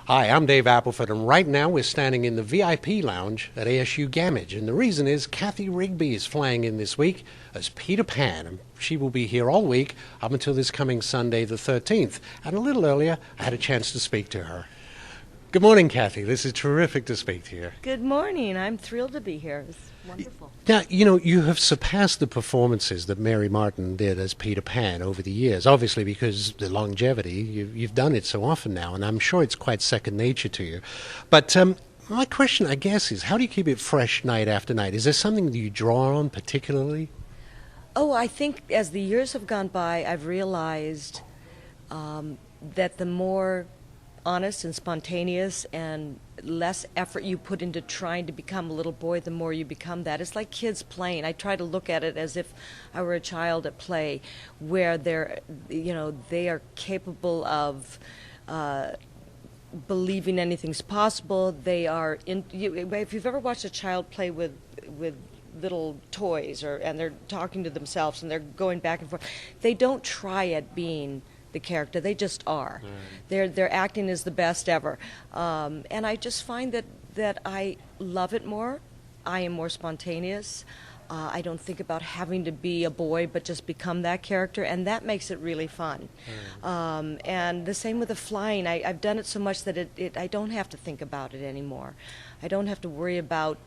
Hi, I'm Dave Appleford, and right now we're standing in the VIP lounge at ASU Gammage. And the reason is Cathy Rigby is flying in this week as Peter Pan, and she will be here all week up until this coming Sunday, the 13th. And a little earlier, I had a chance to speak to her. Good morning, Cathy. This is terrific to speak to you. Good morning. I'm thrilled to be here. It's wonderful. Now, you have surpassed the performances that Mary Martin did as Peter Pan over the years, obviously because the longevity, you've done it so often now, and I'm sure it's quite second nature to you. But my question, I guess, is how do you keep it fresh night after night? Is there something that you draw on particularly? Oh, I think as the years have gone by, I've realized that the more honest and spontaneous and less effort you put into trying to become a little boy, the more you become that. It's like kids playing. I try to look at it as if I were a child at play, where they are capable of believing anything's possible. They are if you've ever watched a child play with little toys, and they're talking to themselves and they're going back and forth, they don't try at being the character. They just are. Right. Their acting is the best ever, and I just find that I love it more. I am more spontaneous. I don't think about having to be a boy, but just become that character, and that makes it really fun. Right. And the same with the flying. I've done it so much that I don't have to think about it anymore. I don't have to worry about,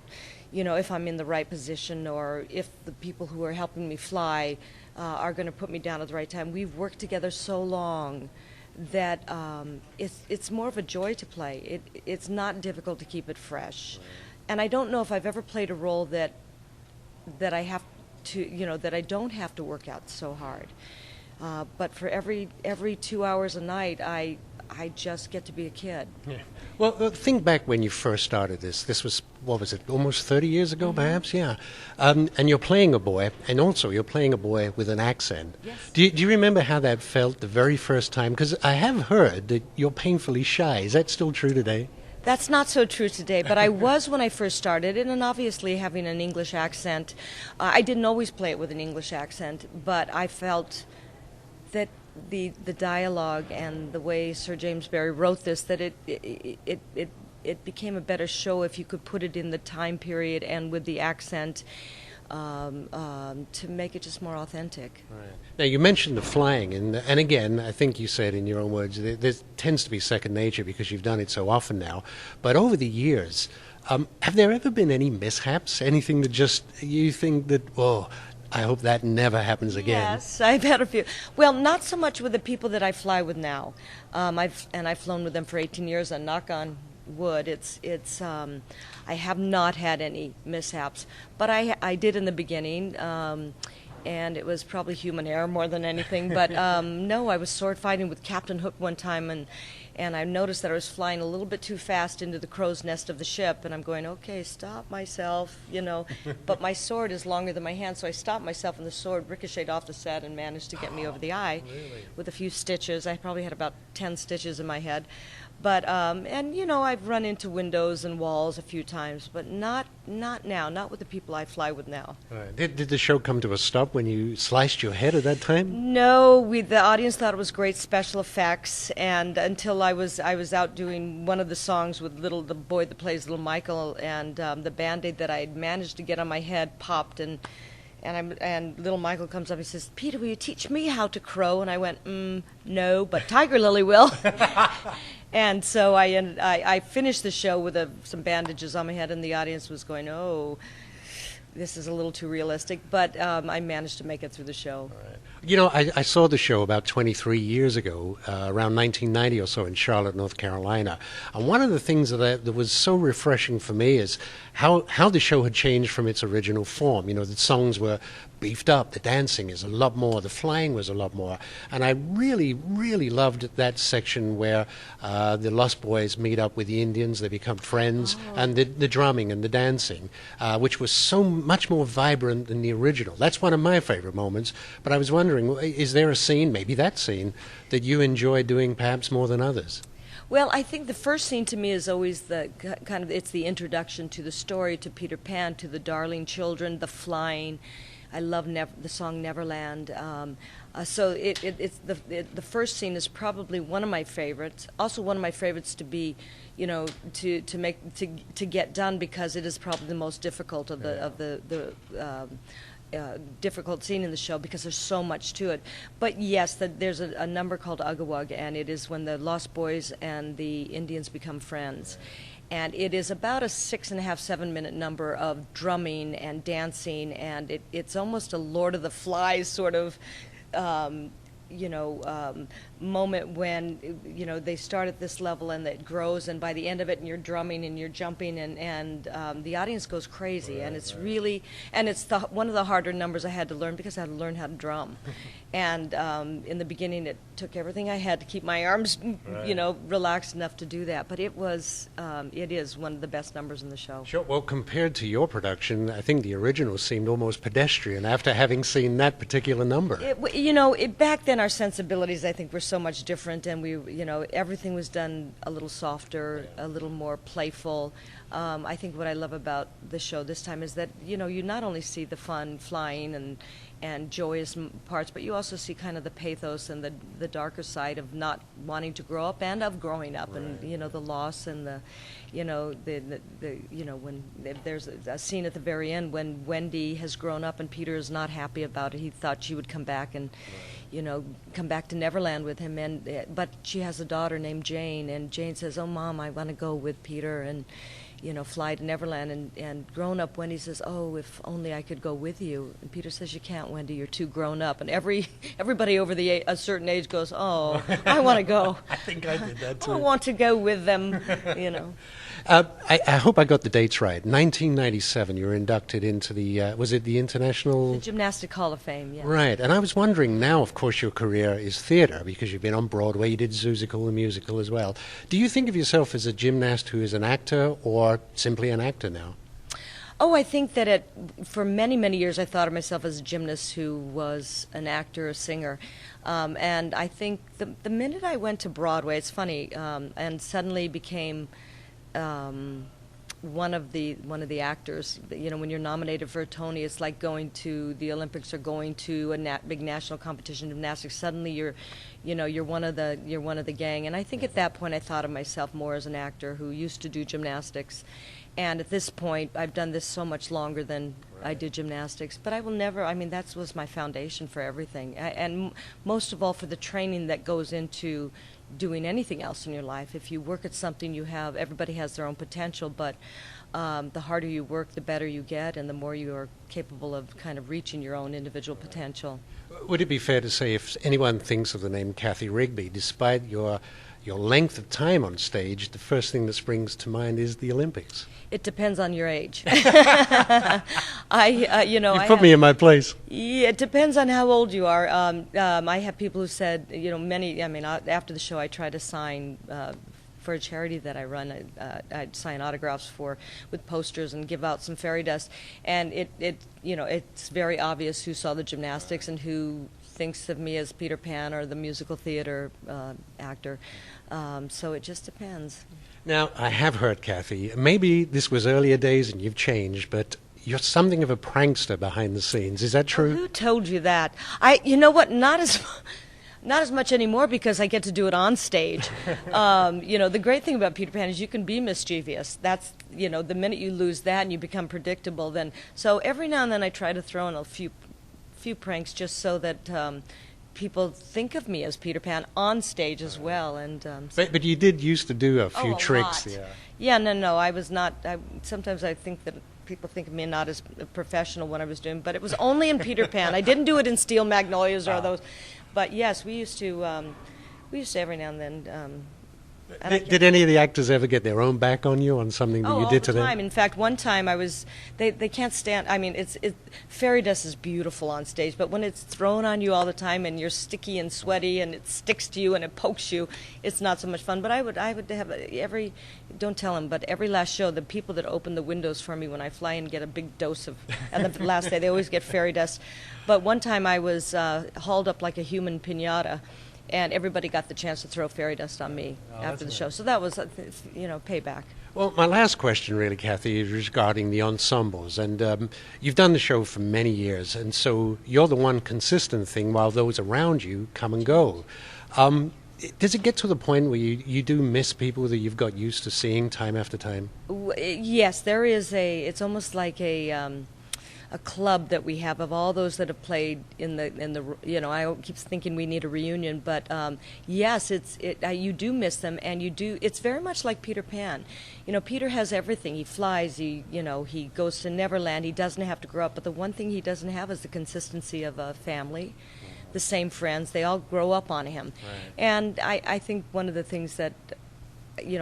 if I'm in the right position or if the people who are helping me fly are going to put me down at the right time. We've worked together so long that it's more of a joy to play. It's not difficult to keep it fresh. Right. And I don't know if I've ever played a role that I have to, that I don't have to work out so hard. But for every 2 hours a night, I just get to be a kid. Yeah. Well, think back when you first started this. This was, what was it, almost 30 years ago, perhaps? Yeah. And you're playing a boy, and also you're playing a boy with an accent. Yes. Do you remember how that felt the very first time? Because I have heard that you're painfully shy. Is that still true today? That's not so true today, but I was when I first started, and obviously having an English accent. I didn't always play it with an English accent, but I felt that the dialogue and the way Sir James Barrie wrote this, that it became a better show if you could put it in the time period and with the accent to make it just more authentic. Right. Now, you mentioned the flying, and again, I think you said in your own words, there tends to be second nature because you've done it so often now. But over the years, have there ever been any mishaps? Anything that just you think that, whoa, I hope that never happens again? Yes, I've had a few. Well, not so much with the people that I fly with now. I've flown with them for 18 years, and knock on wood, I have not had any mishaps, but I did in the beginning, and it was probably human error more than anything. But no, I was sword fighting with Captain Hook one time, and I noticed that I was flying a little bit too fast into the crow's nest of the ship, and I'm going, okay, stop myself, but my sword is longer than my hand, so I stopped myself, and the sword ricocheted off the set and managed to get me over the eye. Really? With a few stitches. I probably had about 10 stitches in my head. But I've run into windows and walls a few times, but not now, not with the people I fly with now. Right. Did the show come to a stop when you sliced your head at that time? No, the audience thought it was great special effects, and until I was out doing one of the songs with the boy that plays Little Michael, and the Band-Aid that I had managed to get on my head popped, and Little Michael comes up and says, "Peter, will you teach me how to crow?" And I went, no, but Tiger Lily will. And so I finished the show with some bandages on my head, and the audience was going, "Oh, this is a little too realistic," but I managed to make it through the show. Right. I saw the show about 23 years ago, around 1990 or so in Charlotte, North Carolina. And one of the things that was so refreshing for me is how the show had changed from its original form. The songs were beefed up, the dancing is a lot more, the flying was a lot more. And I really, really loved that section where the Lost Boys meet up with the Indians, they become friends, and the drumming and the dancing, which was so much more vibrant than the original. That's one of my favorite moments, but I was wondering, is there a scene, maybe that scene, that you enjoy doing perhaps more than others? Well, I think the first scene to me is always it's the introduction to the story, to Peter Pan, to the darling children, the flying. I love the song Neverland. So it's the first scene is probably one of my favorites. Also, one of my favorites to be, to get done, because it is probably the most difficult of the difficult scene in the show, because there's so much to it. But yes, there's a number called Ugawug, and it is when the Lost Boys and the Indians become friends. And it is about a 6.5, 7 minute number of drumming and dancing, and it's almost a Lord of the Flies sort of moment when they start at this level and it grows, and by the end of it, and you're drumming and you're jumping, and the audience goes crazy, and it's really, and it's one of the harder numbers I had to learn, because I had to learn how to drum. And in the beginning, it took everything I had to keep my arms relaxed enough to do that, but it is one of the best numbers in the show. Sure. Well, compared to your production, I think the original seemed almost pedestrian after having seen that particular number. Back then our sensibilities, I think, were so much different, and everything was done a little softer, a little more playful. I think what I love about the show this time is that you not only see the fun, flying and joyous parts, but you also see kind of the pathos and the darker side of not wanting to grow up and of growing up, and the loss and the when there's a scene at the very end when Wendy has grown up and Peter is not happy about it. He thought she would come back and come back to Neverland with him, but she has a daughter named Jane, and Jane says, "Oh, Mom, I want to go with Peter and fly to Neverland." And grown up Wendy says, "Oh, if only I could go with you." And Peter says, "You can't, Wendy, you're too grown up." And everybody over a certain age goes, "Oh, I want to go." I think I did that too. I want to go with them, I hope I got the dates right. 1997, you were inducted into the, was it the International? The Gymnastic Hall of Fame, yeah. Right, and I was wondering, now, of course, your career is theater, because you've been on Broadway, you did Zoozical, the musical as well. Do you think of yourself as a gymnast who is an actor, or simply an actor now? Oh, I think that for many, many years I thought of myself as a gymnast who was an actor, a singer. And I think the minute I went to Broadway, it's funny, and suddenly became one of the actors. When you're nominated for a Tony, it's like going to the Olympics or going to a big national competition in gymnastics. Suddenly you're one of the gang. And I think at that point I thought of myself more as an actor who used to do gymnastics. And at this point, I've done this so much longer than I did gymnastics. But I will never, that was my foundation for everything. And most of all, for the training that goes into doing anything else in your life. If you work at something, everybody has their own potential, but the harder you work, the better you get, and the more you are capable of kind of reaching your own individual potential. Would it be fair to say, if anyone thinks of the name Cathy Rigby, despite your length of time on stage, the first thing that springs to mind is the Olympics? It depends on your age. You put me in my place. Yeah, it depends on how old you are. I have people who said, after the show I try to sign for a charity that I run. I'd sign autographs with posters and give out some fairy dust. And it's very obvious who saw the gymnastics and who thinks of me as Peter Pan or the musical theater actor. So it just depends. Now, I have heard, Cathy, maybe this was earlier days and you've changed, but you're something of a prankster behind the scenes. Is that true? Who told you that? Not as much anymore, because I get to do it on stage. The great thing about Peter Pan is you can be mischievous. That's, the minute you lose that and you become predictable, then. So every now and then I try to throw in a few pranks just so that people think of me as Peter Pan on stage as well. And but you did used to do a few tricks. Lot. Yeah, no, I was not. Sometimes I think that people think of me not as professional when I was doing, but it was only in Peter Pan. I didn't do it in Steel Magnolias or those. But yes, we used to every now and then. Did any of the actors ever get their own back on you on something that you did to them? All the time. In fact, one time they can't stand. Fairy dust is beautiful on stage, but when it's thrown on you all the time and you're sticky and sweaty and it sticks to you and it pokes you, it's not so much fun. But I would have don't tell them, but every last show, the people that open the windows for me when I fly in get a big dose of, and the last day they always get fairy dust. But one time I was hauled up like a human piñata, and everybody got the chance to throw fairy dust on me after the show. So that was, payback. Well, my last question, really, Cathy, is regarding the ensembles. And you've done the show for many years, and so you're the one consistent thing while those around you come and go. Does it get to the point where you do miss people that you've got used to seeing time after time? Yes, there is it's almost like a club that we have of all those that have played in the I keep thinking we need a reunion, but yes, you do miss them, and it's very much like Peter Pan. Peter has everything. He flies, he goes to Neverland, he doesn't have to grow up, but the one thing he doesn't have is the consistency of a family, the same friends. They all grow up on him. Right. And I think one of the things that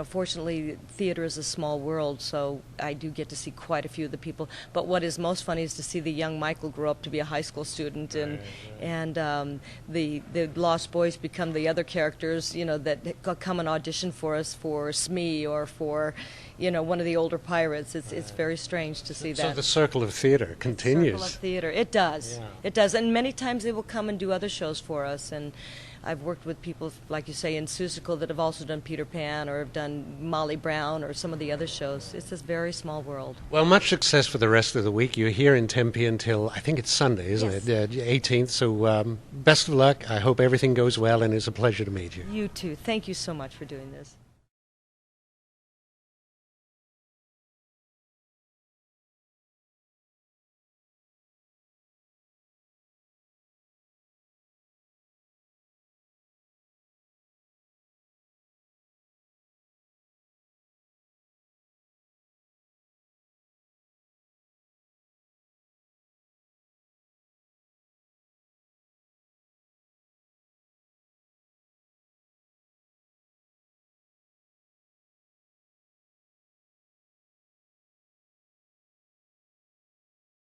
fortunately, theater is a small world, so I do get to see quite a few of the people. But what is most funny is to see the young Michael grow up to be a high school student, and the Lost Boys become the other characters, that come and audition for us for Smee or for, one of the older pirates. It's very strange to see that. So the circle of theater continues. Circle of theater, it does. Yeah. It does, and many times they will come and do other shows for us. And I've worked with people, like you say, in Seussical that have also done Peter Pan or have done Molly Brown or some of the other shows. It's this very small world. Well, much success for the rest of the week. You're here in Tempe until, I think it's Sunday, isn't it? 18th. So best of luck. I hope everything goes well, and it's a pleasure to meet you. You too. Thank you so much for doing this.